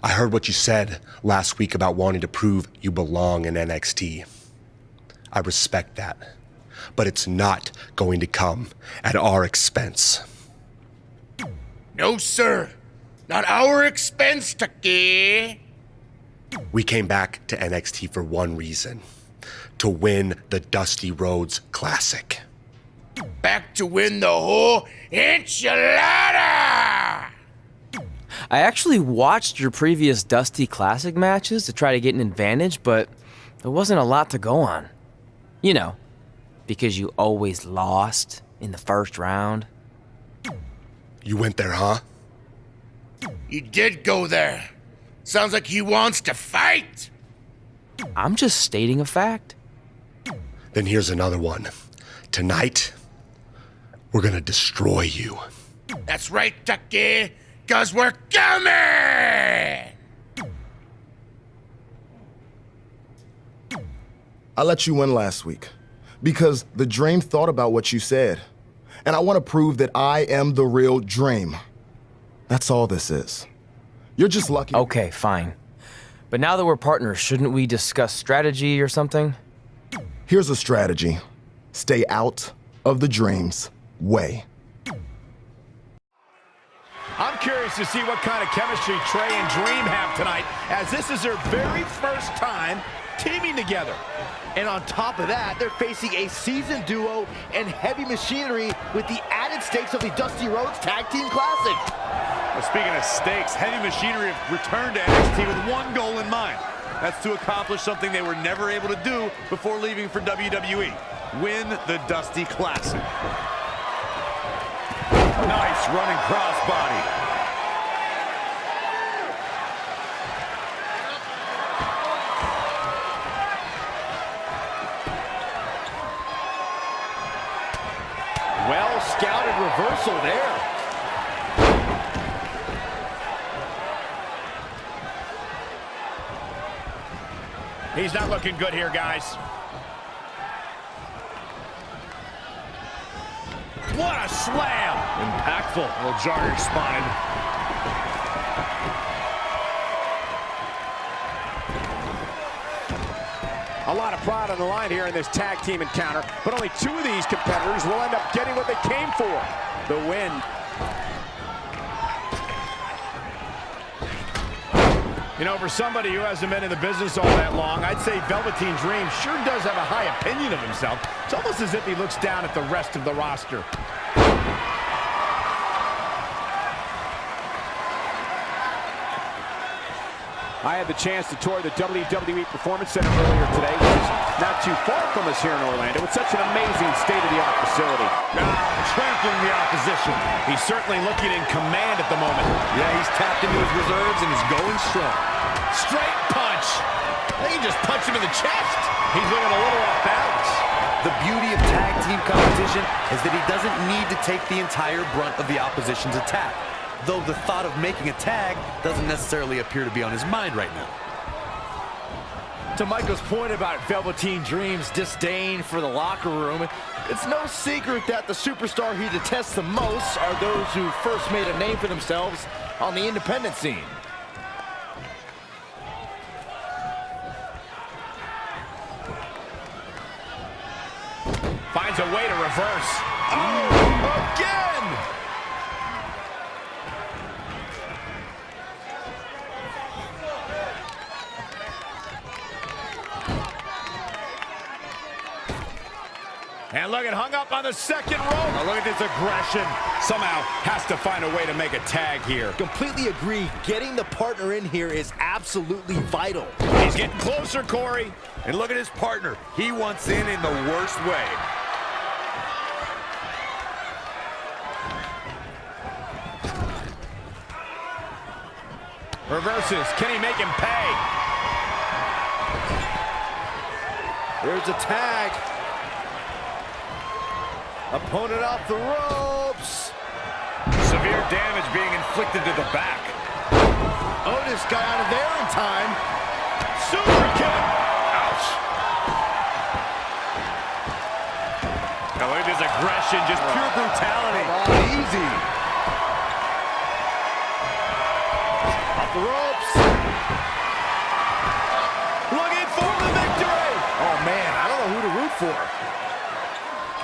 I heard what you said last week about wanting to prove you belong in NXT. I respect that, but it's not going to come at our expense. No, sir. Not our expense, Taki. We came back to NXT for one reason: to win the Dusty Rhodes Classic. Back to win the whole enchilada! I actually watched your previous Dusty Classic matches to try to get an advantage, but there wasn't a lot to go on. You know, because you always lost in the first round. You went there, huh? He did go there. Sounds like he wants to fight. I'm just stating a fact. Then here's another one. Tonight, we're gonna destroy you. That's right, Taki, 'cause we're coming! I let you win last week because the Dream thought about what you said. And I want to prove that I am the real Dream. That's all this is. You're just lucky. Okay, fine. But now that we're partners, shouldn't we discuss strategy or something? Here's a strategy. Stay out of the Dream's way. I'm curious to see what kind of chemistry Trey and Dream have tonight, as this is their very first time teaming together. And on top of that, they're facing a seasoned duo and heavy machinery with the added stakes of the Dusty Rhodes Tag Team Classic. Well, speaking of stakes, heavy machinery have returned to NXT with one goal in mind. That's to accomplish something they were never able to do before leaving for WWE. Win the Dusty Classic. Nice running crossbody. Well-scouted reversal there. He's not looking good here, guys. What a slam! Impactful. Will jar your spine. A lot of pride on the line here in this tag team encounter, but only two of these competitors will end up getting what they came for, the win. You know, for somebody who hasn't been in the business all that long, I'd say Velveteen Dream sure does have a high opinion of himself. It's almost as if he looks down at the rest of the roster. I had the chance to tour the WWE Performance Center earlier today, which is not too far from us here in Orlando. It's such an amazing state-of-the-art facility. Trampling the opposition. He's certainly looking in command at the moment. Yeah, he's tapped into his reserves and is going strong. Straight punch. They can just punch him in the chest. He's looking a little off balance. The beauty of tag team competition is that he doesn't need to take the entire brunt of the opposition's attack, though the thought of making a tag doesn't necessarily appear to be on his mind right now. To Michael's point about Velveteen Dream's disdain for the locker room, it's no secret that the superstar he detests the most are those who first made a name for themselves on the independent scene. Finds a way to reverse. Oh, again! And look at hung up on the second rope. Now look at this aggression. Somehow has to find a way to make a tag here. Completely agree. Getting the partner in here is absolutely vital. He's getting closer, Corey. And look at his partner. He wants in the worst way. Reverses. Can he make him pay? There's a tag. Opponent off the ropes. Severe damage being inflicted to the back. Otis got out of there in time. Super kick. Ouch. Now look at this aggression, just pure brutality. Easy. Off the ropes. for.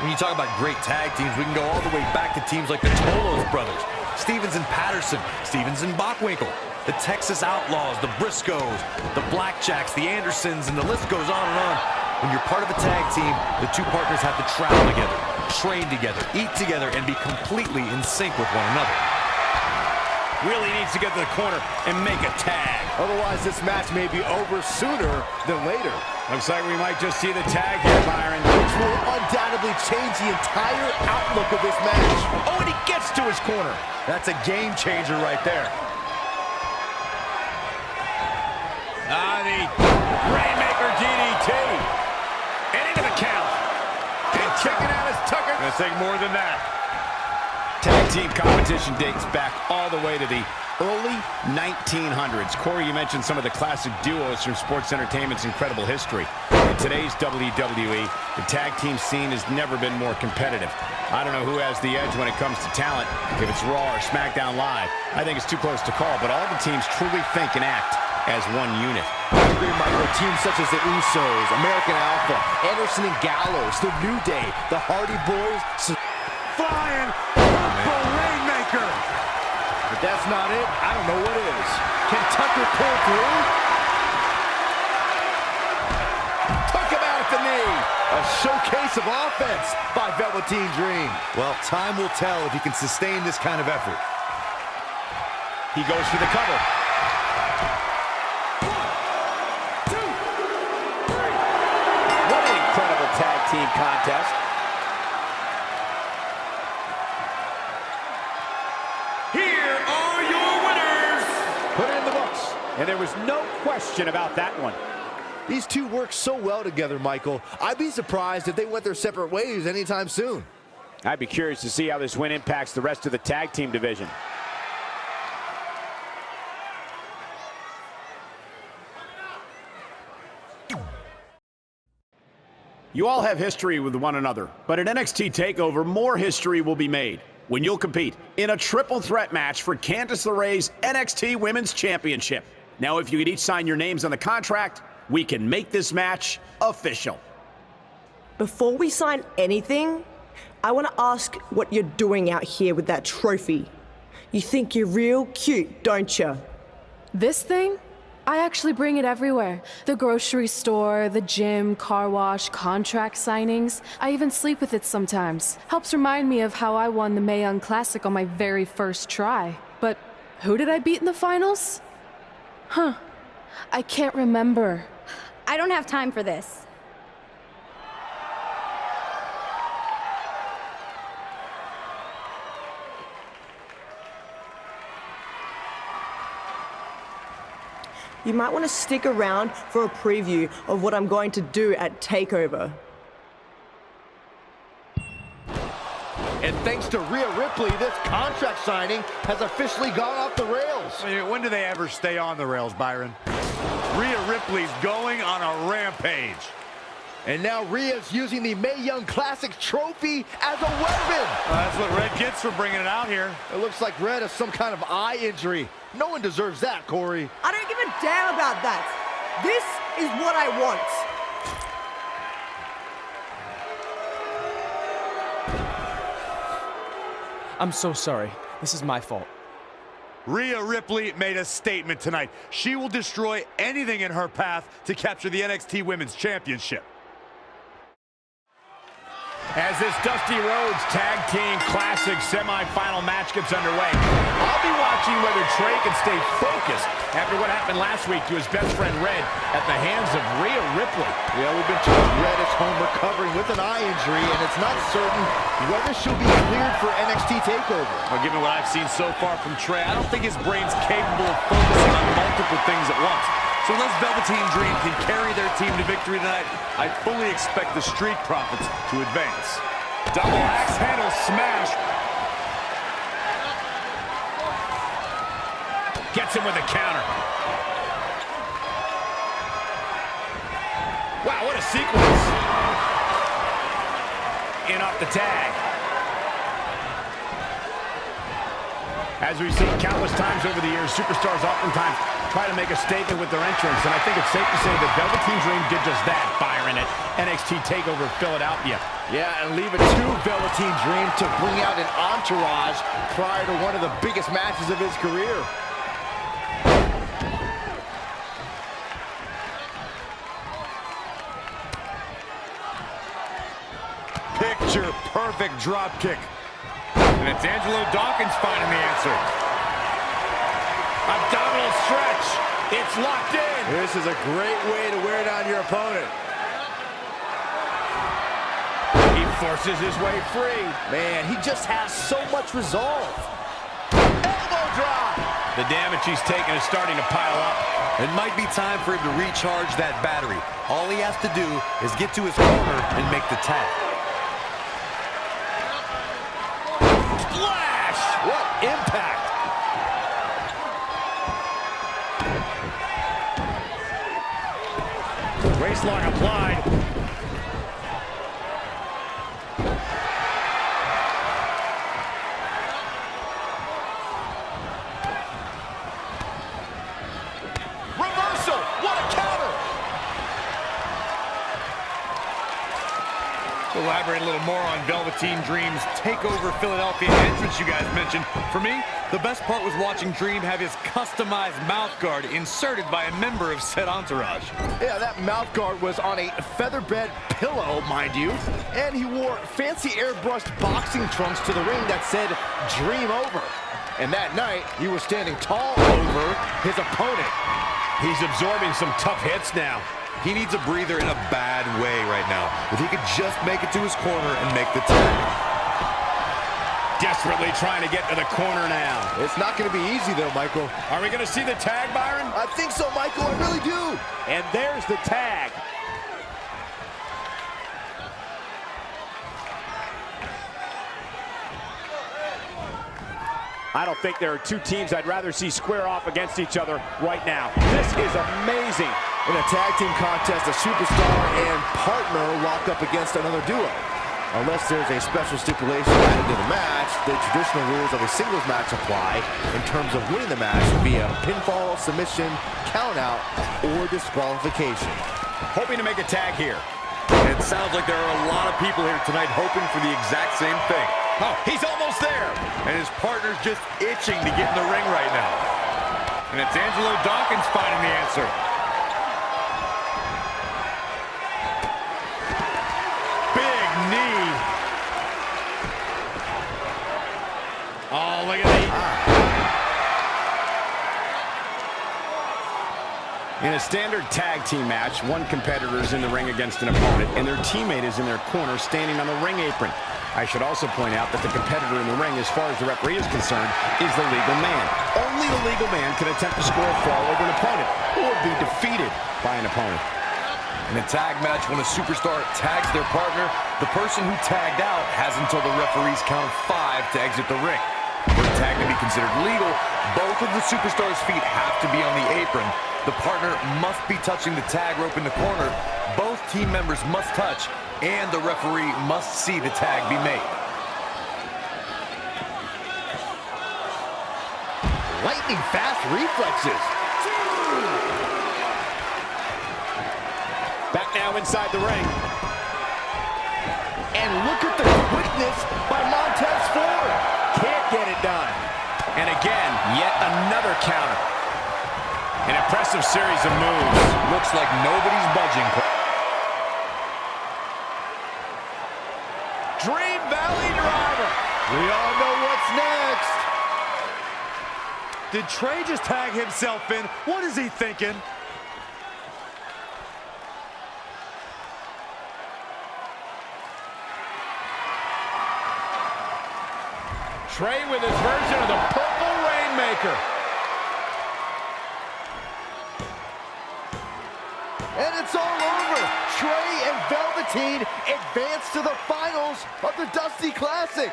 When you talk about great tag teams, we can go all the way back to teams like the Tolos brothers, Stevens and Patterson, Stevens and Bockwinkel, the Texas Outlaws, the Briscoes, the Blackjacks, the Andersons, and the list goes on and on. When you're part of a tag team, the two partners have to travel together, train together, eat together, and be completely in sync with one another. Really needs to get to the corner and make a tag. Otherwise, this match may be over sooner than later. Looks like we might just see the tag here, Byron. Which will undoubtedly change the entire outlook of this match. Oh, and he gets to his corner. That's a game changer right there. The Rainmaker DDT. And into the count. And kicking out his Tucker. Gonna take more than that. Tag team competition dates back all the way to the early 1900s. Corey, you mentioned some of the classic duos from sports entertainment's incredible history. In today's WWE, the tag team scene has never been more competitive. I don't know who has the edge when it comes to talent, if it's Raw or SmackDown Live. I think it's too close to call, but all the teams truly think and act as one unit. I agree, Michael. Teams such as the Usos, American Alpha, Anderson and Gallows, the New Day, the Hardy Boys. Flying purple Rainmaker. If that's not it, I don't know what is. Can Tucker pull through? Took him out at the knee. A showcase of offense by Velveteen Dream. Well, time will tell if he can sustain this kind of effort. He goes for the cover. What an incredible tag team contest. Here are your winners. Put it in the books. And there was no question about that one. These two work so well together, Michael. I'd be surprised if they went their separate ways anytime soon. I'd be curious to see how this win impacts the rest of the tag team division. You all have history with one another, but at NXT Takeover, more history will be made when you'll compete in a triple threat match for Candice LeRae's NXT Women's Championship. Now, if you could each sign your names on the contract, we can make this match official. Before we sign anything, I want to ask what you're doing out here with that trophy. You think you're real cute, don't you? This thing? I actually bring it everywhere. The grocery store, the gym, car wash, contract signings. I even sleep with it sometimes. Helps remind me of how I won the Mae Young Classic on my very first try. But who did I beat in the finals? I can't remember. I don't have time for this. You might want to stick around for a preview of what I'm going to do at Takeover. And thanks to Rhea Ripley, this contract signing has officially gone off the rails. When do they ever stay on the rails, Byron? Rhea Ripley's going on a rampage. And now Rhea's using the Mae Young Classic trophy as a weapon. That's what Red gets for bringing it out here. It looks like Red has some kind of eye injury. No one deserves that, Corey. I don't give a damn about that. This is what I want. I'm so sorry. This is my fault. Rhea Ripley made a statement tonight. She will destroy anything in her path to capture the NXT Women's Championship. As this Dusty Rhodes Tag Team Classic semifinal match gets underway, I'll be watching whether Trey can stay focused after what happened last week to his best friend Red at the hands of Rhea Ripley. Yeah, we've been told Red is home recovering with an eye injury, and it's not certain whether she'll be cleared for NXT TakeOver. Well, given what I've seen so far from Trey, I don't think his brain's capable of focusing on multiple things at once. So unless Velveteen Dream can carry their team to victory tonight, I fully expect the Street Profits to advance. Double axe handle smash. Gets him with a counter. Wow, what a sequence. In off the tag. As we've seen countless times over the years, superstars oftentimes try to make a statement with their entrance, and I think it's safe to say that Velveteen Dream did just that, Byron, at NXT Takeover Philadelphia. Yeah, and leave it to Velveteen Dream to bring out an entourage prior to one of the biggest matches of his career. Picture perfect drop kick. And it's Angelo Dawkins finding the answer. Abdominal stretch. It's locked in. This is a great way to wear down your opponent. He forces his way free. Man, he just has so much resolve. Elbow drop. The damage he's taken is starting to pile up. It might be time for him to recharge that battery. All he has to do is get to his corner and make the tag. Splash! What impact! Waistlock applied. Reversal! What a counter! To elaborate a little more on Velveteen Dream's Takeover Philadelphia entrance you guys mentioned. For me, the best part was watching Dream have his customized mouth guard inserted by a member of said entourage. Yeah, that mouth guard was on a featherbed pillow, mind you, and he wore fancy airbrushed boxing trunks to the ring that said Dream Over. And that night, he was standing tall over his opponent. He's absorbing some tough hits now. He needs a breather in a bad way right now. If he could just make it to his corner and make the tag. Desperately trying to get to the corner now. It's not going to be easy, though, Michael. Are we going to see the tag, Byron? I think so, Michael. I really do. And there's the tag. I don't think there are two teams I'd rather see square off against each other right now. This is amazing. In a tag team contest, a superstar and partner lock up against another duo. Unless there's a special stipulation added to the match, the traditional rules of a singles match apply in terms of winning the match via pinfall, submission, countout, or disqualification. Hoping to make a tag here. It sounds like there are a lot of people here tonight hoping for the exact same thing. Oh, he's almost there. And his partner's just itching to get in the ring right now. And it's Angelo Dawkins finding the answer. Big knee. Oh, look at that. In a standard tag team match, one competitor is in the ring against an opponent, and their teammate is in their corner standing on the ring apron. I should also point out that the competitor in the ring, as far as the referee is concerned, is the legal man. Only the legal man can attempt to score a fall over an opponent or be defeated by an opponent. In a tag match, when a superstar tags their partner, the person who tagged out has until the referee's count of 5 to exit the ring. For a tag to be considered legal, both of the superstars' feet have to be on the apron. The partner must be touching the tag rope in the corner. Both team members must touch, and the referee must see the tag be made. Lightning fast reflexes. Back now inside the ring. And look at the quickness by Montez Ford. Can't get it done. And again, yet another counter. An impressive series of moves. Looks like nobody's budging. Dream Valley Driver. We all know what's next. Did Trey just tag himself in? What is he thinking? Trey with his version of the Purple Rainmaker. And it's all over. Trey and Velveteen advance to the finals of the Dusty Classic.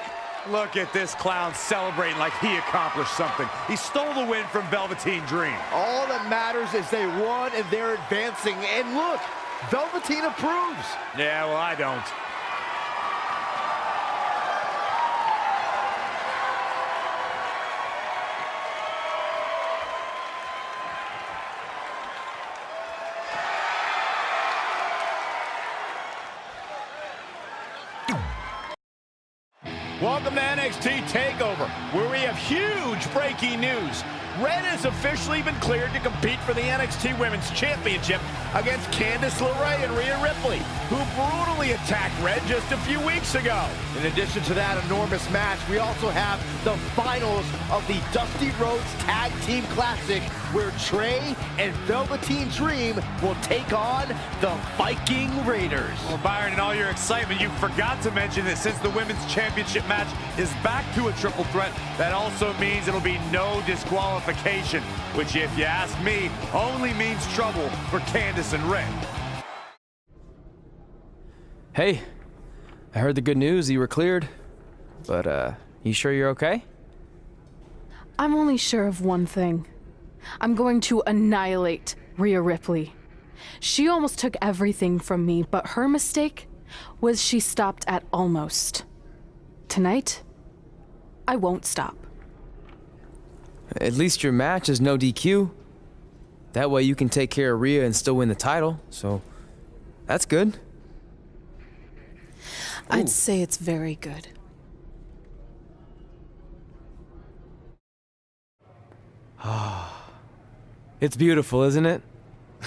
Look at this clown celebrating like he accomplished something. He stole the win from Velveteen Dream. All that matters is they won and they're advancing. And look, Velveteen approves. Yeah, well, I don't. Welcome to NXT Takeover, where we have huge breaking news. Red has officially been cleared to compete for the NXT Women's Championship against Candice LeRae and Rhea Ripley, who brutally attacked Red just a few weeks ago. In addition to that enormous match, we also have the finals of the Dusty Rhodes Tag Team Classic, where Trey and Velveteen Dream will take on the Viking Raiders. Well, Byron, in all your excitement, you forgot to mention that since the Women's Championship match is back to a triple threat, that also means it'll be no disqualification, which, if you ask me, only means trouble for Candice and Red. Hey, I heard the good news, you were cleared. But, you sure you're okay? I'm only sure of one thing. I'm going to annihilate Rhea Ripley. She almost took everything from me, but her mistake was she stopped at almost. Tonight, I won't stop. At least your match is no DQ. That way you can take care of Rhea and still win the title, so that's good. I'd say it's very good. It's beautiful, isn't it?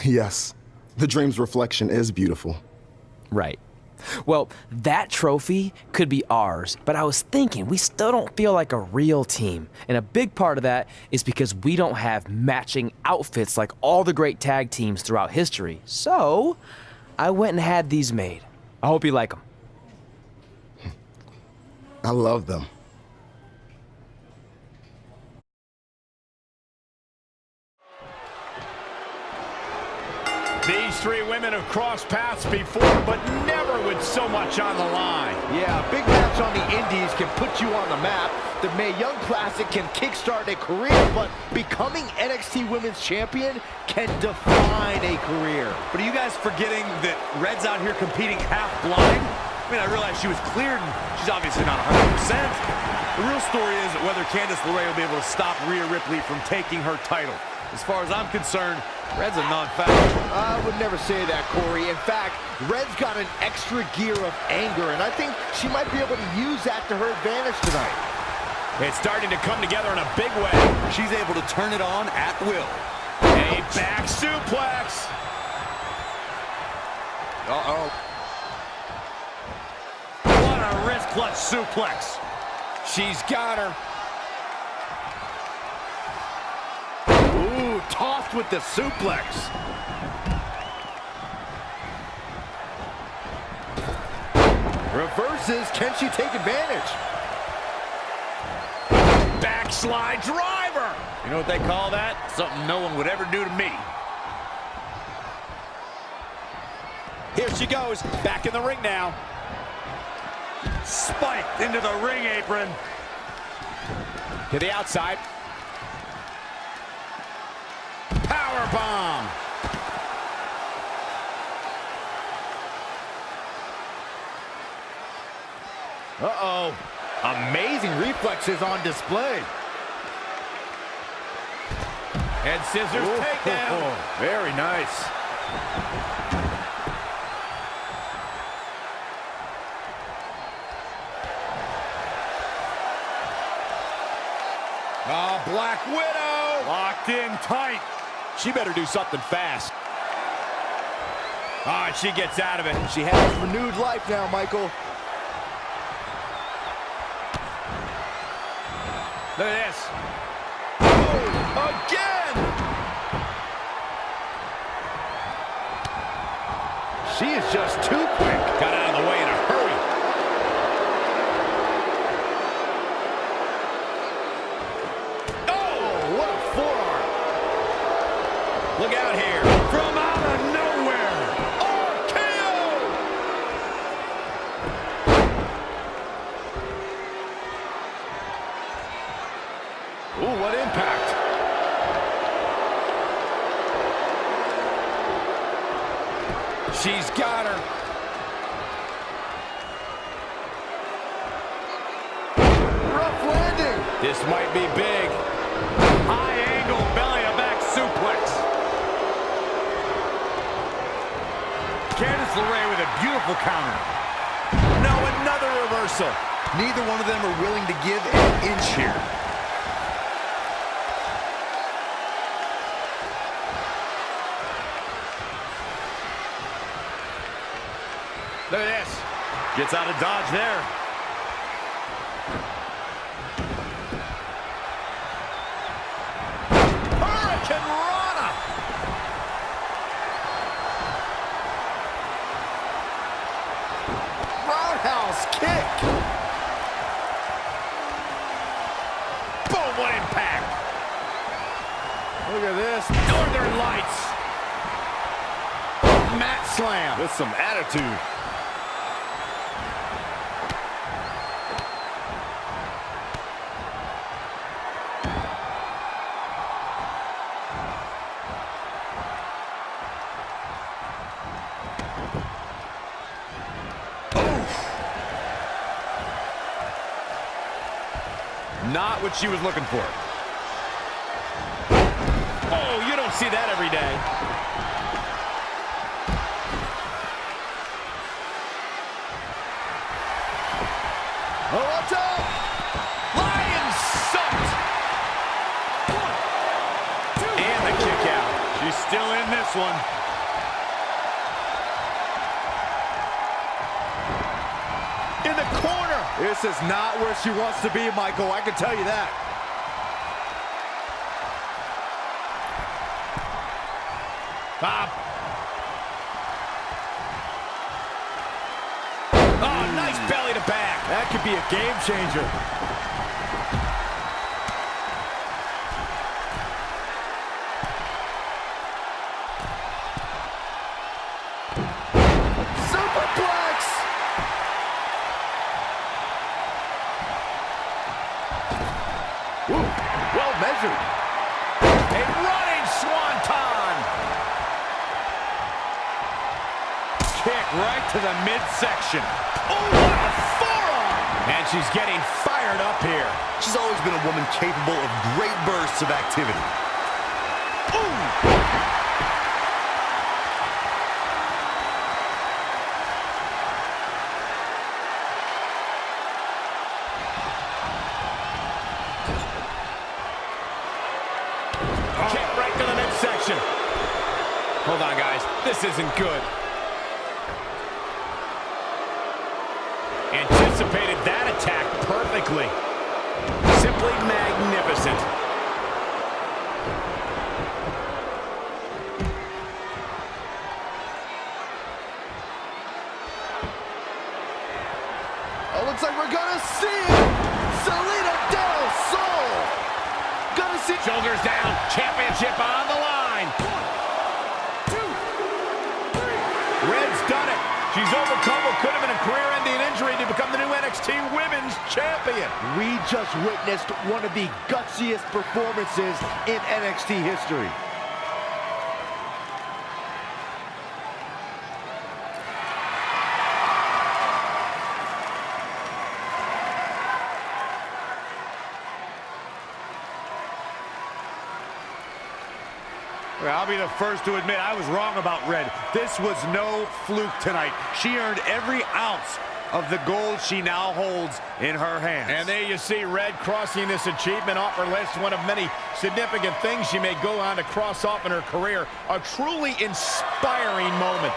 Yes, the Dream's reflection is beautiful. Right. Well, that trophy could be ours, but I was thinking we still don't feel like a real team. And a big part of that is because we don't have matching outfits like all the great tag teams throughout history. So, I went and had these made. I hope you like them. I love them. These three women have crossed paths before, but never with so much on the line. Yeah, a big match on the Indies can put you on the map. The Mae Young Classic can kickstart a career, but becoming NXT Women's Champion can define a career. But are you guys forgetting that Red's out here competing half blind? I mean, I realize she was cleared, and she's obviously not 100%. The real story is whether Candice LeRae will be able to stop Rhea Ripley from taking her title. As far as I'm concerned, Red's a non-factor. I would never say that, Corey. In fact, Red's got an extra gear of anger, and I think she might be able to use that to her advantage tonight. It's starting to come together in a big way. She's able to turn it on at will. A back suplex. Uh-oh. What a wrist clutch suplex. She's got her. Ooh, tossed with the suplex. Reverses, can she take advantage? Backslide driver. You know what they call that? Something no one would ever do to me. Here she goes, back in the ring now. Spiked into the ring apron. To the outside. Power bomb. Uh-oh. Amazing reflexes on display. Head scissors takedown. Very nice. Oh, Black Widow. Locked in tight. She better do something fast. Ah, she gets out of it. She has renewed life now, Michael. Look at this. Oh, again! She is just too quick. Got out of the way in a hurry. Oh, what a forearm. Look out here. From out of nowhere. Ooh, what impact. She's got her. Rough landing. This might be big. High angle belly to back suplex. Candice LeRae with a beautiful counter. No, another reverse reversal. Neither one of them are willing to give an inch here. Look at this. Gets out of dodge there. Hurricane Rana. Roundhouse kick. Boom, what impact. Look at this. Northern Lights. Mat slam. With some attitude. Not what she was looking for. Oh, you don't see that every day. Oh, watch out! Lion sucked. And the kick out. She's still in this one. In the corner. This is not where she wants to be, Michael. I can tell you that. Bob. Oh, nice belly to back. That could be a game changer. Superplex. Ooh, well measured. A running swanton. Kick right to the midsection. Oh, what a forearm! And she's getting fired up here. She's always been a woman capable of great bursts of activity. Kick right to the midsection. Hold on, guys. This isn't good. Anticipated that attack perfectly. Simply magnificent. Oh, looks like we're gonna see it. Selena Del Sol. Gonna see. Shoulders down. Championship on the line. 1, 2, 3. Red's done it. She's overcome what could have been a career-ending injury to become the new NXT Women's Champion. We just witnessed one of the gutsiest performances in NXT history. I'll be the first to admit I was wrong about Red. This was no fluke tonight. She earned every ounce of the gold she now holds in her hands. And there you see Red crossing this achievement off her list. One of many significant things she may go on to cross off in her career. A truly inspiring moment.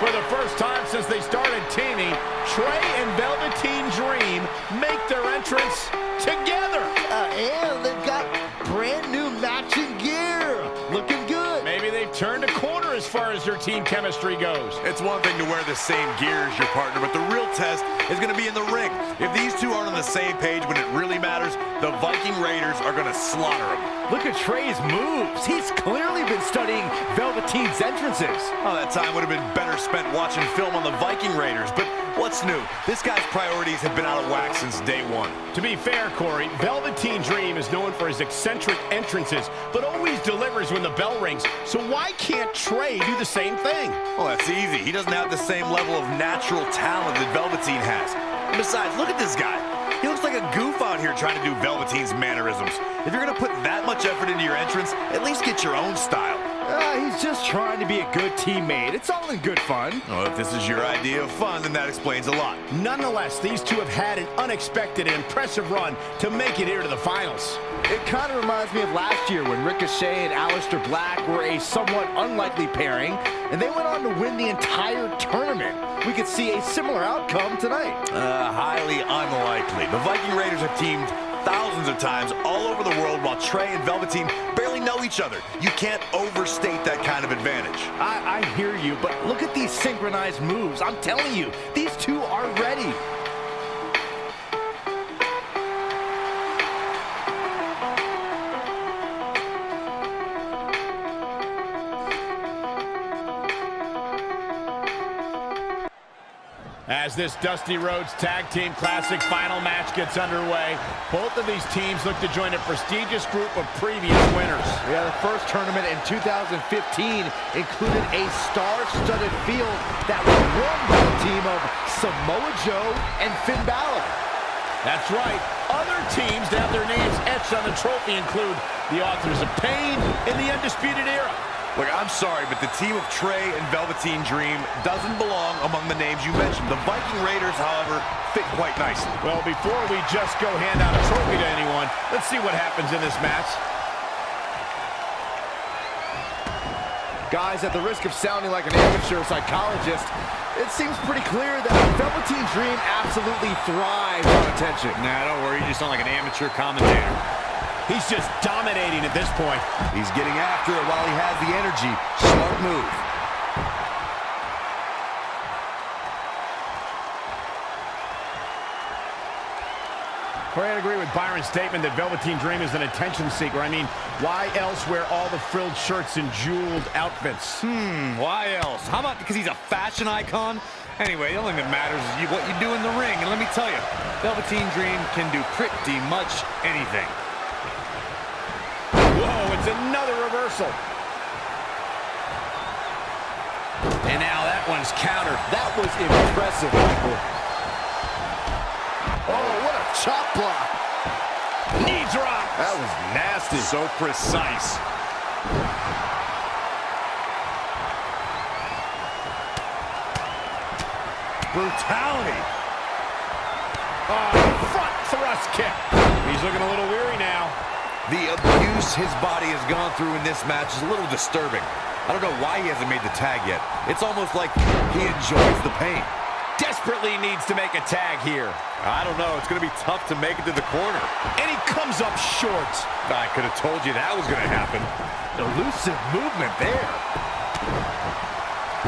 For the first time since they started teaming, Trey and Velveteen Dream make their entrance together. And they've got brand new matching gear. Looking good. Maybe they've turned a corner as far as their team chemistry goes. It's one thing to wear the same gear as your partner, but the real test is going to be in the ring. If these two aren't on the same page when it really matters, the Viking Raiders are going to slaughter them. Look at Trey's moves. He's clearly been studying Velveteen's entrances. Oh, that time would have been better spent watching film on the Viking Raiders, but what's new? This guy's priorities have been out of whack since day one. To be fair, Corey, Velveteen Dream is known for his eccentric entrances, but always delivers when the bell rings. So why can't Trey do the same thing? Well, that's easy. He doesn't have the same level of natural talent that Velveteen has. Besides, look at this guy. He looks like a goof out here trying to do Velveteen's mannerisms. If you're going to put that much effort into your entrance, at least get your own style. He's just trying to be a good teammate. It's all in good fun. Well, if this is your idea of fun, then that explains a lot. Nonetheless, these two have had an unexpected and impressive run to make it here to the finals. It kind of reminds me of last year when Ricochet and Aleister Black were a somewhat unlikely pairing, and they went on to win the entire tournament. We could see a similar outcome tonight. Highly unlikely. The Viking Raiders have teamed thousands of times all over the world while Trey and Velveteen barely know each other. You can't overstate that kind of advantage. I hear you, but look at these synchronized moves. I'm telling you, these two are ready. As this Dusty Rhodes Tag Team Classic final match gets underway, both of these teams look to join a prestigious group of previous winners. Yeah, the first tournament in 2015 included a star-studded field that was won by the team of Samoa Joe and Finn Balor. That's right. Other teams that have their names etched on the trophy include the Authors of Pain and the Undisputed Era. Look, I'm sorry, but the team of Trey and Velveteen Dream doesn't belong among the names you mentioned. The Viking Raiders, however, fit quite nicely. Well, before we just go hand out a trophy to anyone, let's see what happens in this match. Guys, at the risk of sounding like an amateur psychologist, it seems pretty clear that Velveteen Dream absolutely thrives on attention. Nah, don't worry, you just sound like an amateur commentator. He's just dominating at this point. He's getting after it while he has the energy. Smart move. I agree with Byron's statement that Velveteen Dream is an attention seeker. I mean, why else wear all the frilled shirts and jeweled outfits? Why else? How about because he's a fashion icon? Anyway, the only thing that matters is what you do in the ring. And let me tell you, Velveteen Dream can do pretty much anything. Whoa, it's another reversal. And now that one's countered. That was impressive, Michael. Oh, what a chop block. Knee drop. That was nasty. So precise. Brutality. Front thrust kick. He's looking a little weary now. The abuse his body has gone through in this match is a little disturbing. I don't know why he hasn't made the tag yet. It's almost like he enjoys the pain. Desperately needs to make a tag here. I don't know. It's going to be tough to make it to the corner. And he comes up short. I could have told you that was going to happen. Elusive movement there.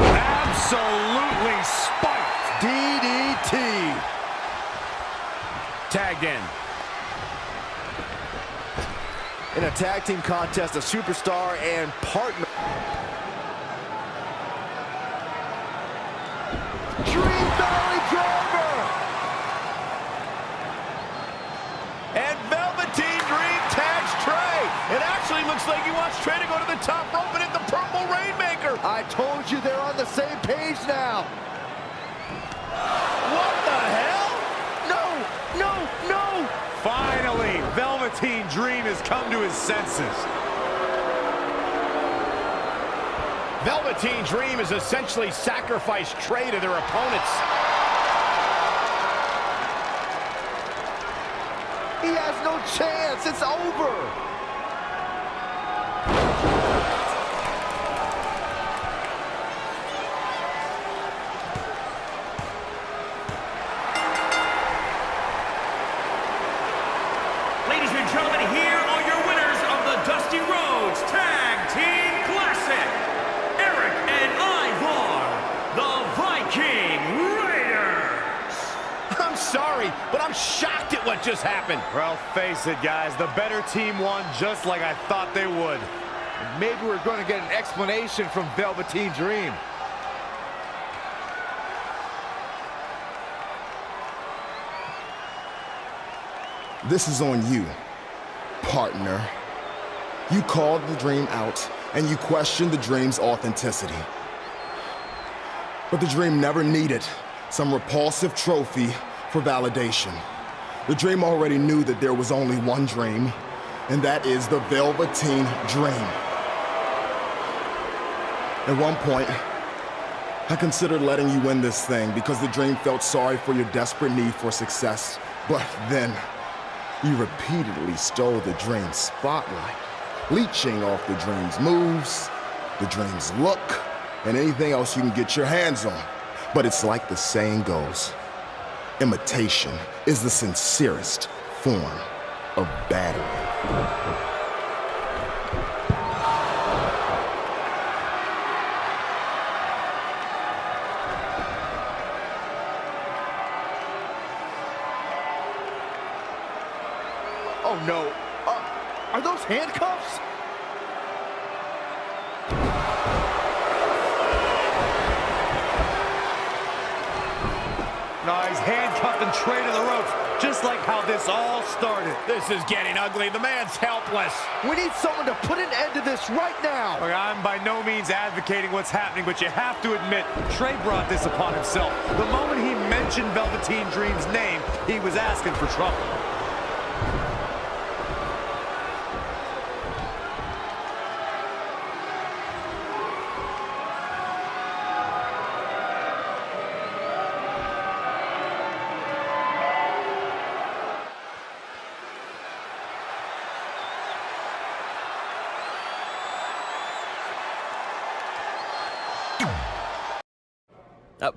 Absolutely spiked. DDT. Tagged in. In a tag team contest, a superstar and partner. Dream Valley Driver! And Velveteen Dream tags Trey. It actually looks like he wants Trey to go to the top rope and hit the Purple Rainmaker. I told you they're on the same page now. What the hell? No, no, no! Finally, Velveteen Dream has come to his senses. Velveteen Dream has essentially sacrificed Trey to their opponents. He has no chance. It's over. Ladies and gentlemen, here are your winners of the Dusty Rhodes Tag Team Classic. Eric and Ivar, the Viking Raiders. I'm sorry, but I'm shocked at what just happened. Well, face it, guys. The better team won just like I thought they would. Maybe we're going to get an explanation from Velveteen Dream. This is on you, partner. You called the Dream out, and you questioned the Dream's authenticity. But the Dream never needed some repulsive trophy for validation. The Dream already knew that there was only one dream, and that is the Velveteen Dream. At one point, I considered letting you win this thing because the Dream felt sorry for your desperate need for success. But then, you repeatedly stole the Dream's spotlight, leeching off the Dream's moves, the Dream's look, and anything else you can get your hands on. But it's like the saying goes, imitation is the sincerest form of battery. Oh no, are those handcuffs? No, he's handcuffing Trey to the ropes, just like how this all started. This is getting ugly. The man's helpless. We need someone to put an end to this right now. Look, I'm by no means advocating what's happening, but you have to admit, Trey brought this upon himself. The moment he mentioned Velveteen Dream's name, he was asking for trouble.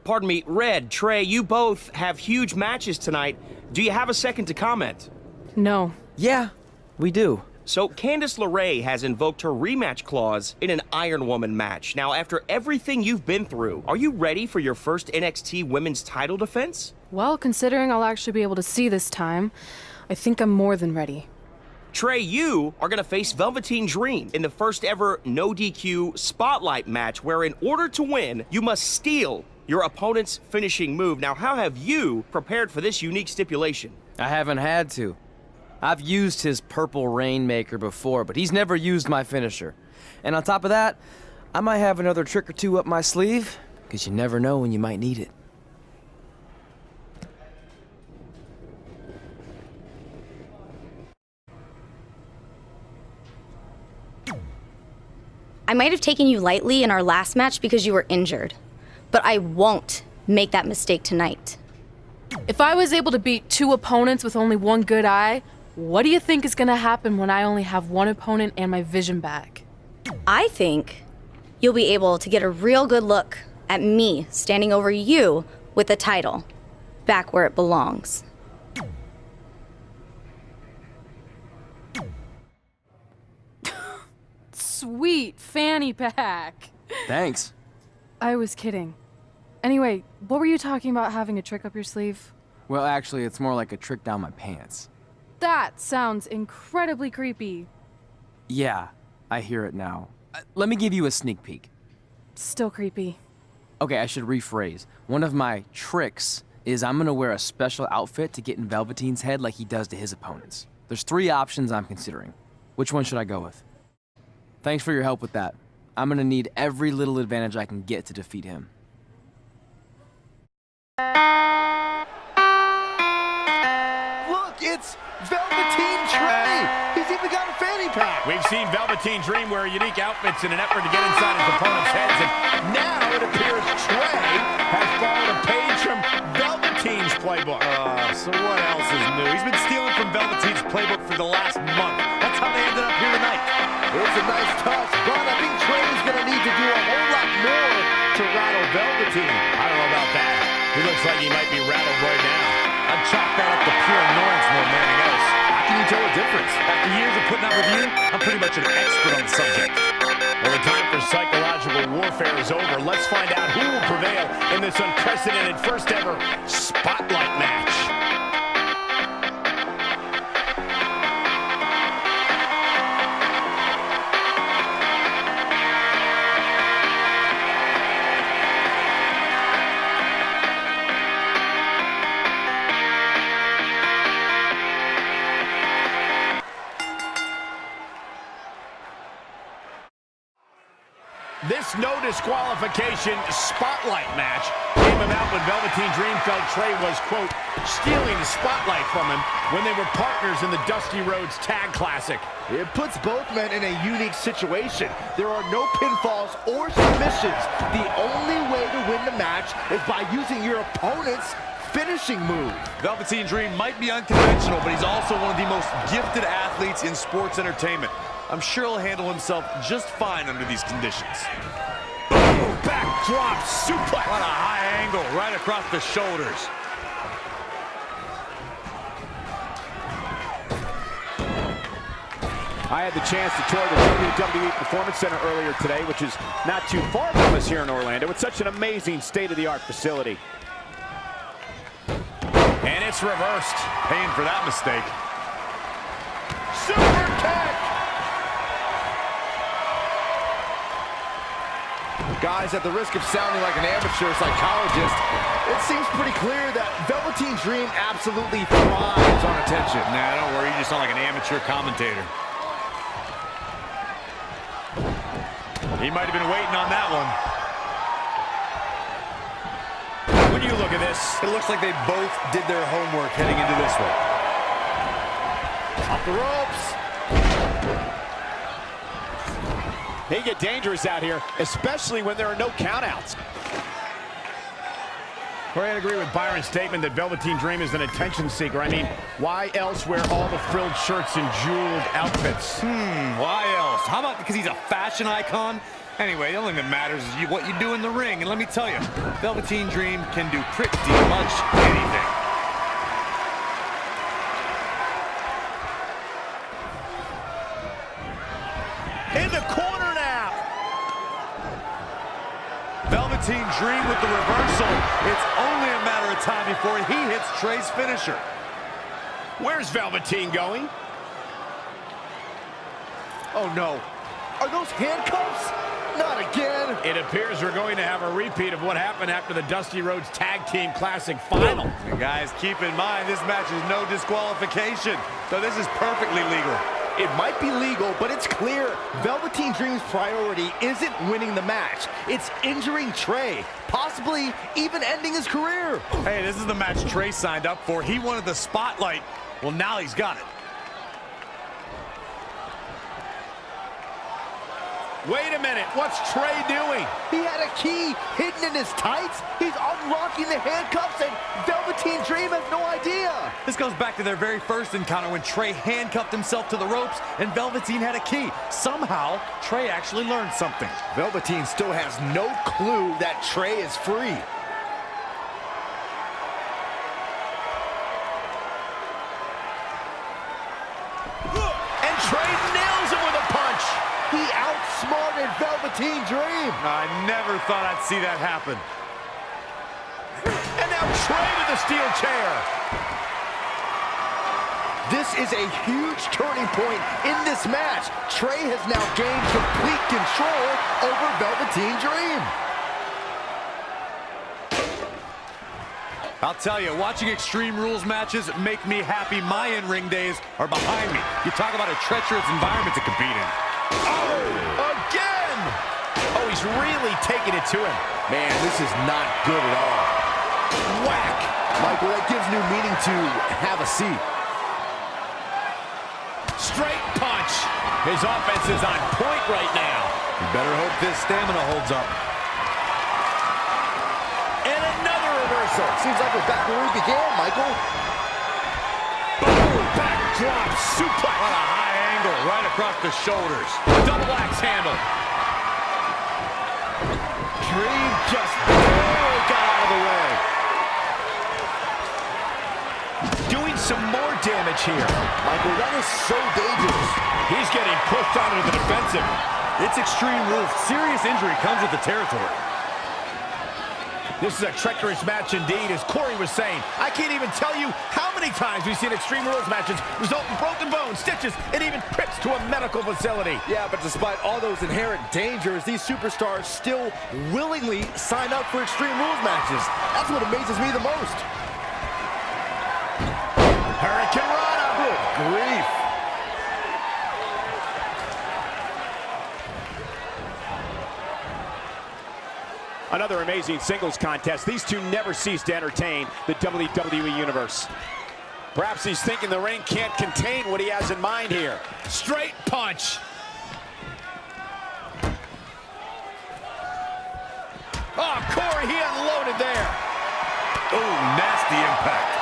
Pardon me, Red, Trey, you both have huge matches tonight. Do you have a second to comment? No. Yeah, we do. So, Candice LeRae has invoked her rematch clause in an Iron Woman match. Now, after everything you've been through, are you ready for your first NXT Women's title defense? Well, considering I'll actually be able to see this time, I think I'm more than ready. Trey, you are going to face Velveteen Dream in the first ever no DQ spotlight match, where in order to win, you must steal your opponent's finishing move. Now, how have you prepared for this unique stipulation? I haven't had to. I've used his Purple Rainmaker before, but he's never used my finisher. And on top of that, I might have another trick or two up my sleeve, because you never know when you might need it. I might have taken you lightly in our last match because you were injured, but I won't make that mistake tonight. If I was able to beat 2 opponents with only 1 good eye, what do you think is gonna happen when I only have 1 opponent and my vision back? I think you'll be able to get a real good look at me standing over you with the title, back where it belongs. Sweet fanny pack. Thanks. I was kidding. Anyway, what were you talking about having a trick up your sleeve? Well, actually, it's more like a trick down my pants. That sounds incredibly creepy. Yeah, I hear it now. Let me give you a sneak peek. Still creepy. Okay, I should rephrase. One of my tricks is I'm gonna wear a special outfit to get in Velveteen's head like he does to his opponents. There's 3 options I'm considering. Which one should I go with? Thanks for your help with that. I'm gonna need every little advantage I can get to defeat him. Look, it's Velveteen Trey. He's even got a fanny pack. We've seen Velveteen Dream wear unique outfits in an effort to get inside his opponent's heads, and now it appears Trey has followed a page from Velveteen's playbook. So what else is new? He's been stealing from Velveteen's playbook for the last month. That's how they ended up here tonight. It's a nice touch, but I think Trey's going to need to do a whole lot more to rattle Velveteen. I don't know about that. He looks like he might be rattled right now. I'd chalk that up to pure annoyance more than anything else. How can you tell the difference? After years of putting up with you, I'm pretty much an expert on the subject. Well, the time for psychological warfare is over. Let's find out who will prevail in this unprecedented first ever spotlight match. This no disqualification spotlight match came about when Velveteen Dream felt Trey was, quote, stealing the spotlight from him when they were partners in the Dusty Rhodes Tag Classic. It puts both men in a unique situation. There are no pinfalls or submissions. The only way to win the match is by using your opponent's finishing move. Velveteen Dream might be unconventional, but he's also one of the most gifted athletes in sports entertainment. I'm sure he'll handle himself just fine under these conditions. Boom! Backdrop suplex. What a high angle right across the shoulders. I had the chance to tour the WWE Performance Center earlier today, which is not too far from us here in Orlando. It's such an amazing state-of-the-art facility. And it's reversed. Paying for that mistake. Super kick! Guys, at the risk of sounding like an amateur psychologist, it seems pretty clear that Velveteen Dream absolutely thrives on attention. Nah, don't worry, you just sound like an amateur commentator. He might have been waiting on that one. When you look at this, it looks like they both did their homework heading into this one. Off the ropes. They get dangerous out here, especially when there are no countouts. I agree with Byron's statement that Velveteen Dream is an attention seeker. I mean, why else wear all the frilled shirts and jeweled outfits? Why else? How about because he's a fashion icon? Anyway, the only thing that matters is what you do in the ring. And let me tell you, Velveteen Dream can do pretty much anything. In the corner now. Velveteen Dream with the reversal. It's only a matter of time before he hits Trey's finisher. Where's Velveteen going? Oh no. Are those handcuffs? Not again. It appears we're going to have a repeat of what happened after the Dusty Rhodes Tag Team Classic Final. And guys, keep in mind, this match is no disqualification, so this is perfectly legal. It might be legal, but it's clear Velveteen Dream's priority isn't winning the match. It's injuring Trey, possibly even ending his career. Hey, this is the match Trey signed up for. He wanted the spotlight. Well, now he's got it. Wait a minute, what's Trey doing? He had a key hidden in his tights. He's unlocking the handcuffs, and Velveteen Dream has no idea. This goes back to their very first encounter when Trey handcuffed himself to the ropes and Velveteen had a key. Somehow, Trey actually learned something. Velveteen still has no clue that Trey is free. And Trey nails him with a punch. He outsmarted Velveteen Dream. I never thought I'd see that happen. And now Trey with the steel chair. This is a huge turning point in this match. Trey has now gained complete control over Velveteen Dream. I'll tell you, watching Extreme Rules matches make me happy. My in-ring days are behind me. You talk about a treacherous environment to compete in. Oh, again! Oh, he's really taking it to him. Man, this is not good at all. Whack! Michael, that gives new meaning to have a seat. Straight punch. His offense is on point right now. You better hope this stamina holds up. And another reversal. Seems like we're back where we began, Michael. Boom! Backdrop suplex. What a high angle right across the shoulders. Double axe handle. Dream just barely got out of the way. Doing some more damage here. Michael, that is so dangerous. He's getting pushed onto the defensive. It's Extreme Rules. Serious injury comes with the territory. This is a treacherous match indeed, as Corey was saying. I can't even tell you how many times we've seen Extreme Rules matches result in broken bones, stitches, and even trips to a medical facility. Yeah, but despite all those inherent dangers, these superstars still willingly sign up for Extreme Rules matches. That's what amazes me the most. Hurricane Rana. Good grief. Another amazing singles contest. These two never cease to entertain the WWE Universe. Perhaps he's thinking the ring can't contain what he has in mind here. Straight punch. Oh, Corey, he unloaded there. Oh, nasty impact.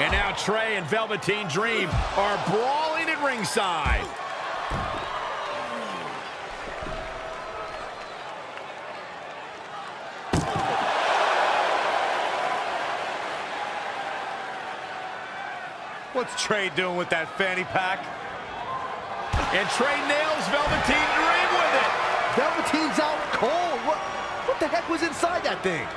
And now Trey and Velveteen Dream are brawling at ringside. What's Trey doing with that fanny pack? And Trey nails Velveteen Dream with it. Velveteen's out cold. What the heck was inside that thing?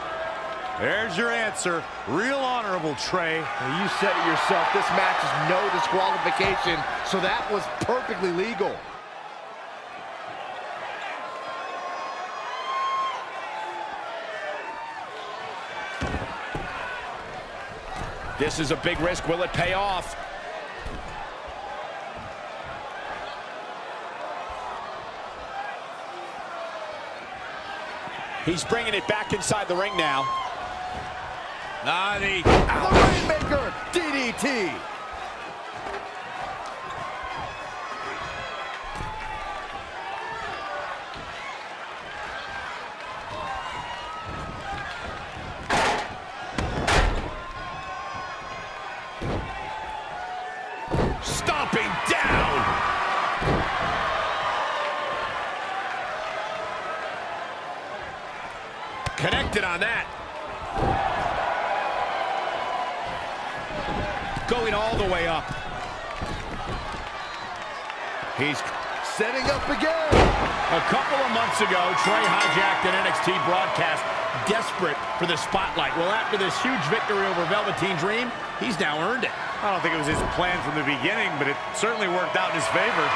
There's your answer. Real honorable, Trey. Now, you said it yourself. This match is no disqualification, so that was perfectly legal. This is a big risk. Will it pay off? He's bringing it back inside the ring now. The Rainmaker DDT. Stomping down. Connected on that. Going all the way up. He's setting up again. A couple of months ago, Trey hijacked an NXT broadcast, desperate for the spotlight. Well, after this huge victory over Velveteen Dream, he's now earned it. I don't think it was his plan from the beginning, but it certainly worked out in his favor.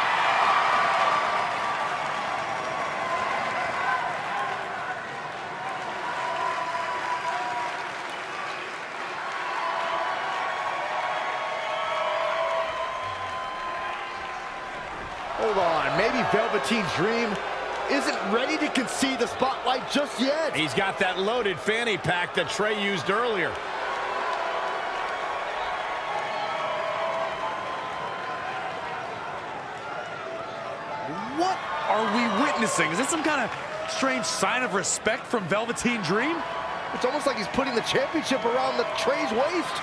Hold on, maybe Velveteen Dream isn't ready to concede the spotlight just yet. He's got that loaded fanny pack that Trey used earlier. What are we witnessing? Is this some kind of strange sign of respect from Velveteen Dream? It's almost like he's putting the championship around the Trey's waist.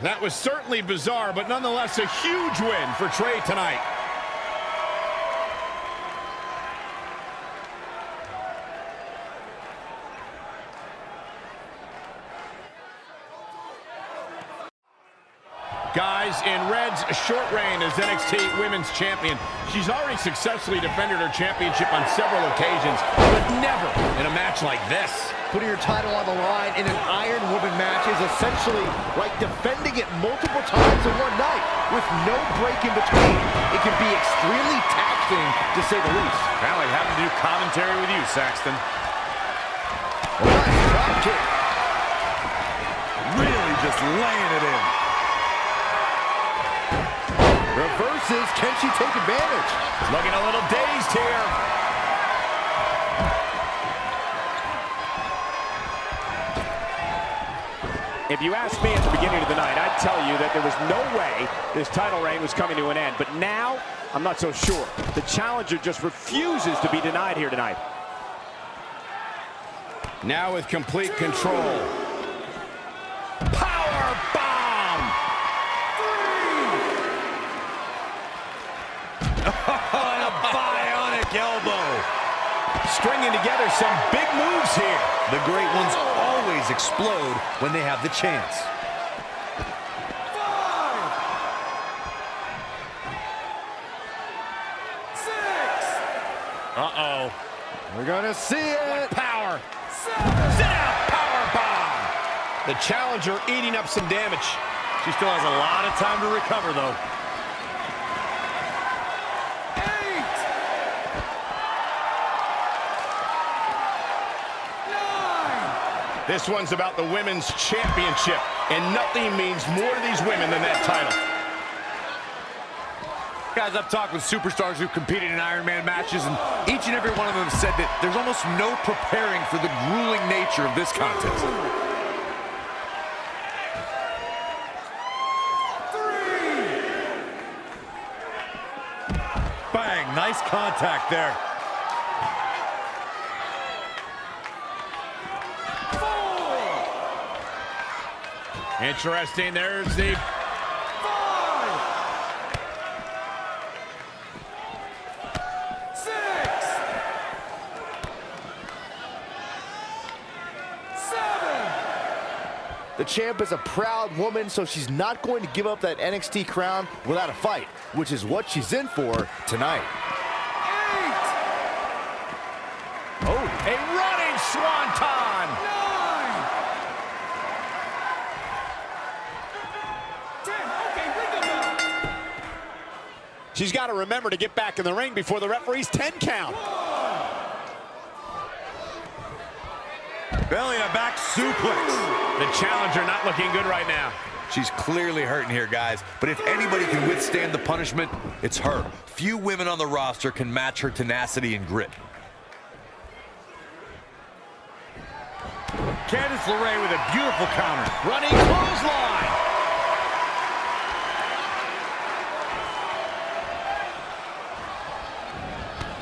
That was certainly bizarre, but nonetheless a huge win for Trey tonight. Guys, in Red's short reign as NXT Women's Champion, she's already successfully defended her championship on several occasions, but never in a match like this. Putting your title on the line in an Iron Woman match is essentially like defending it multiple times in one night with no break in between. It can be extremely taxing, to say the least. Kind of like having to do commentary with you, Saxton. Nice drop kick. Really just laying it in. Reverses, can she take advantage? Looking a little dazed here. If you asked me at the beginning of the night, I'd tell you that there was no way this title reign was coming to an end. But now, I'm not so sure. The challenger just refuses to be denied here tonight. Now with complete control. Power bomb! And a bionic elbow. Stringing together some big moves here. The great ones always explode when they have the chance. 5, 6. Uh-oh. We're gonna see it. Power. Sit out power bomb. The challenger eating up some damage. She still has a lot of time to recover, though. 8, 9. This one's about the women's championship. And nothing means more to these women than that title. Guys, I've talked with superstars who've competed in Iron Man matches, and each and every one of them said that there's almost no preparing for the grueling nature of this contest. Bang, nice contact there. Interesting, there's the 5. The champ is a proud woman, so she's not going to give up that NXT crown without a fight, which is what she's in for tonight. 8. Oh, a running swanton. 9. 10. Okay, ring the bell. She's got to remember to get back in the ring before the referee's 10 count. Belly to back suplex. The challenger not looking good right now. She's clearly hurting here, guys. But if anybody can withstand the punishment, it's her. Few women on the roster can match her tenacity and grit. Candice LeRae with a beautiful counter. Running clothesline.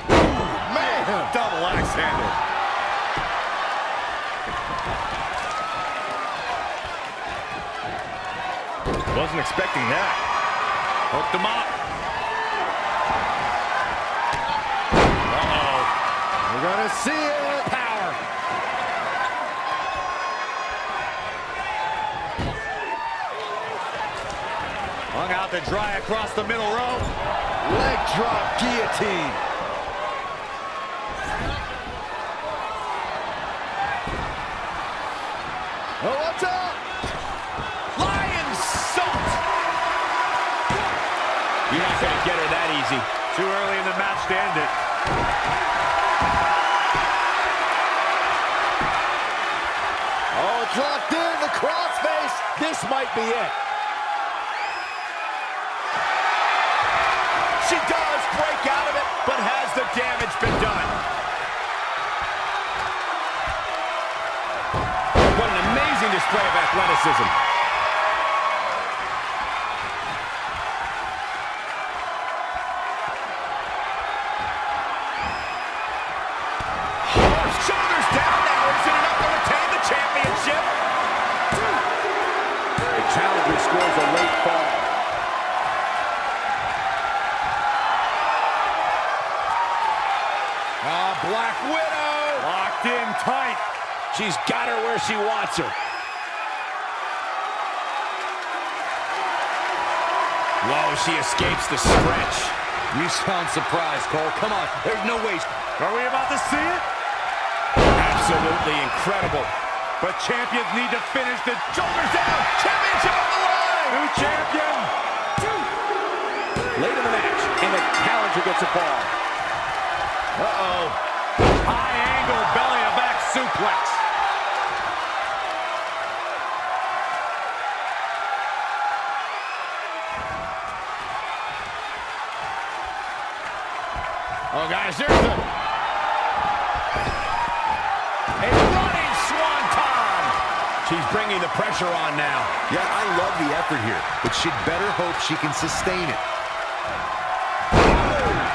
Ooh, man, double axe handle. Wasn't expecting that. Hooked him up. Uh-oh. We're gonna see it. Power. Hung out to dry across the middle row. Leg drop guillotine. Oh, what's up? You're not going to get her that easy. Too early in the match to end it. Oh, it's locked in, the crossface. This might be it. She does break out of it, but has the damage been done? What an amazing display of athleticism. Scores a late fall. Black Widow. Locked in tight. She's got her where she wants her. Whoa, she escapes the stretch. You sound surprised, Cole. Come on, there's no way. Are we about to see it? Absolutely incredible. But champions need to finish the shoulders down. Championship on the line. New champion. Late in the match, and the challenger gets a fall. Uh-oh. High angle belly to back suplex. Oh, guys, there's the... A running swanton. She's bringing the pressure on now. Yeah, I love the effort here, but she'd better hope she can sustain it.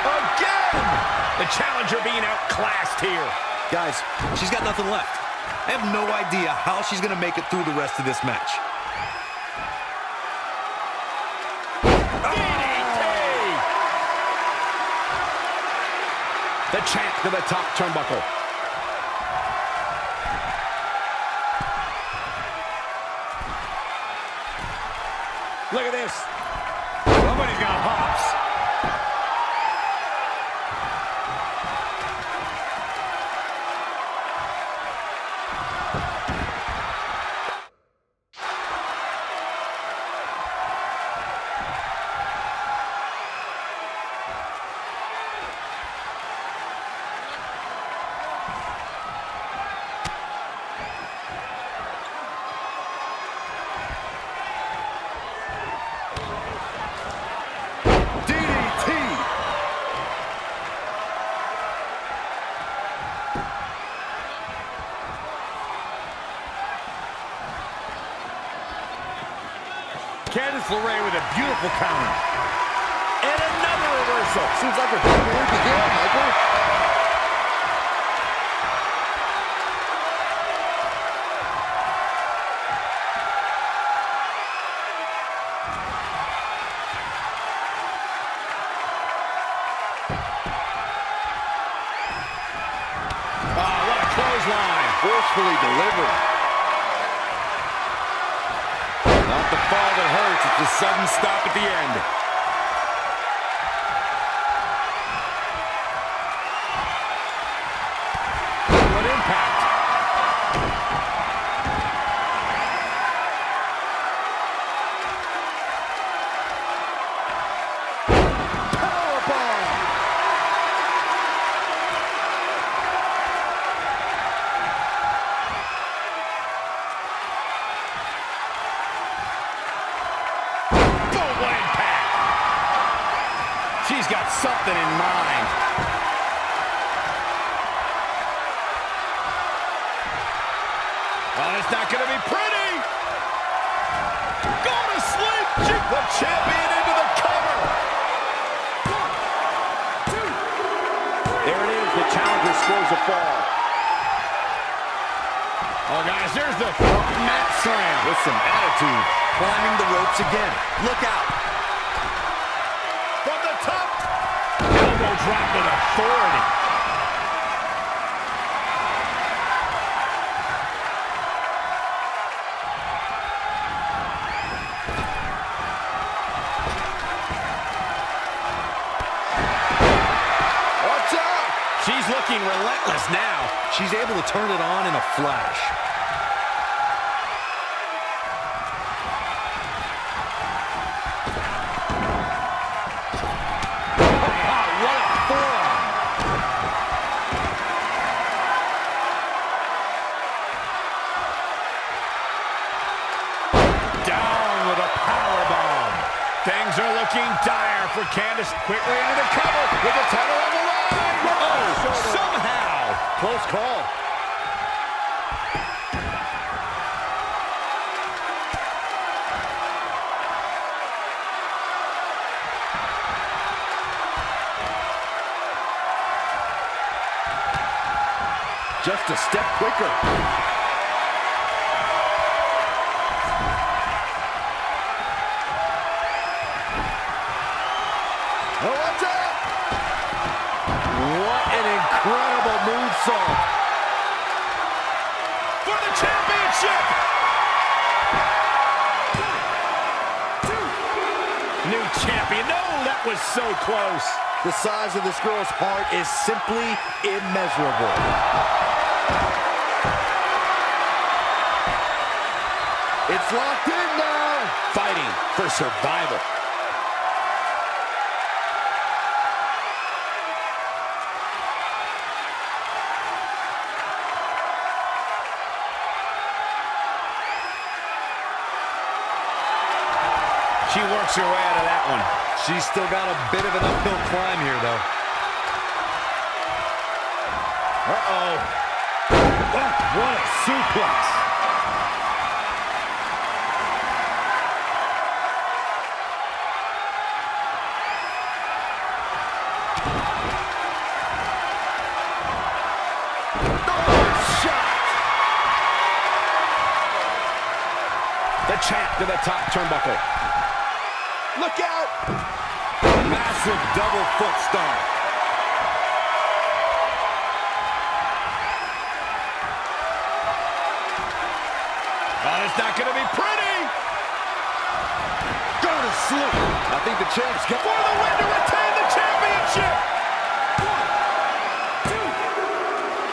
Again! The challenger being outclassed here. Guys, she's got nothing left. I have no idea how she's going to make it through the rest of this match. The champ to the top turnbuckle. Look at this. Somebody's got hops. Candice LeRae with a beautiful counter. And another reversal. Seems like we're back where we began, Michael. Forcefully delivered. Not the fall that hurts, it's the sudden stop at the end. What impact! She's got something in mind. Oh, it's not going to be pretty. Go to sleep. The champion into the cover. 1, 2. There it is. The challenger scores a fall. Oh, guys, there's the mat slam with some attitude. Climbing the ropes again. Look out. From the top. Elbow drop with authority. Watch out. She's looking relentless now. She's able to turn it on in a flash. Things are looking dire for Candice. Quickly into the cover with the title on the line. Oh, somehow. Close call. Just a step quicker. Oh, watch out! What an incredible moonsault. For the championship! 1, 2. New champion. No, that was so close. The size of this girl's heart is simply immeasurable. It's locked in now. Fighting for survival. She works her way out of that one. She's still got a bit of an uphill climb here, though. Uh-oh. Oh, what a suplex. The champ to the top turnbuckle. Look out! Massive double foot stomp. Oh, it's not going to be pretty. Go to sleep. I think the champ's got For the win to retain the championship.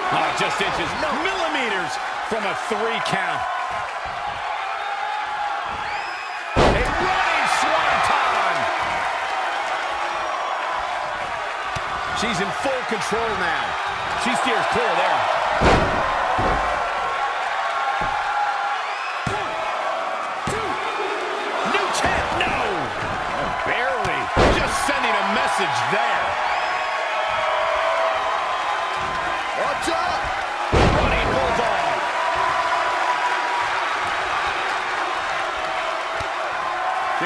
1, 2. Oh, just inches, millimeters from a 3 count. She's in full control now. She steers clear there. 1, 2. New champ, no! Barely. Just sending a message there. Watch out! Running bulldog.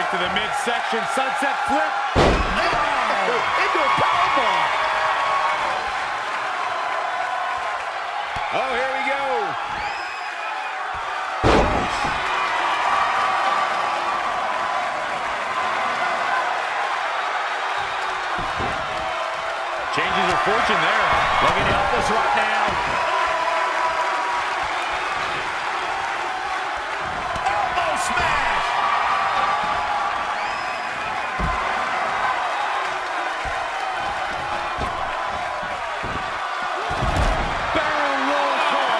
to the midsection, sunset flip. Into a powerbomb. Oh, here we go. Changes her fortune there. Looking to help us right now. Elbow smash! Barrel roll call.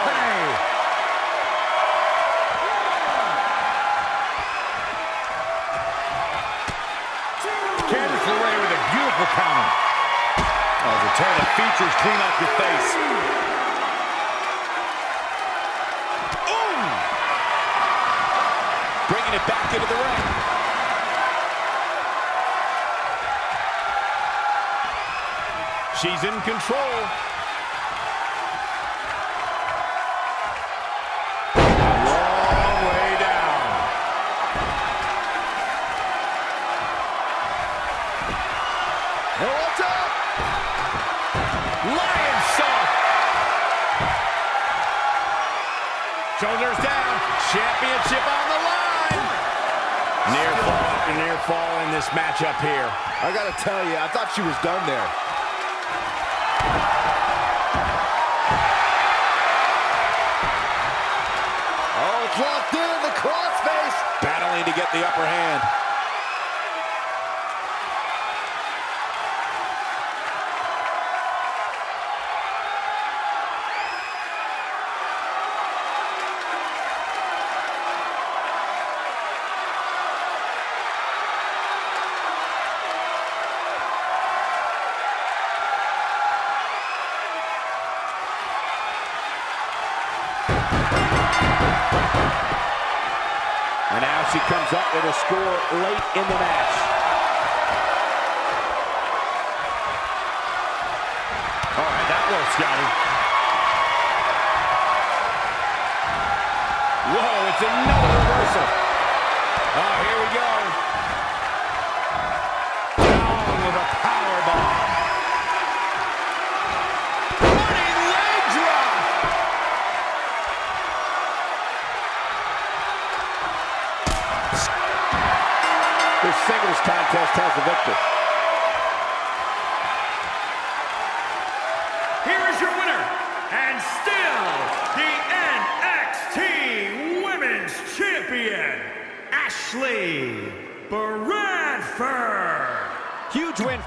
Candice LeRae with a beautiful counter. Oh, to tear the features clean off your face. Ooh! Bringing it back into the ring. She's in control. Long way down. And what's up? Lion sock. Shoulders down. Championship on the line. Near fall after near fall in this matchup here. I gotta tell you, I thought she was done there. Oh, it's locked in, the crossface. Battling to get the upper hand. And now she comes up with a score late in the match. All right, that will, Scotty. Whoa, it's another reversal. Oh, here we go. Down with a powerbomb. Running leg drop. This singles contest has the victor. Here is your winner, and still the NXT Women's Champion, Ashley Bradford. Huge win.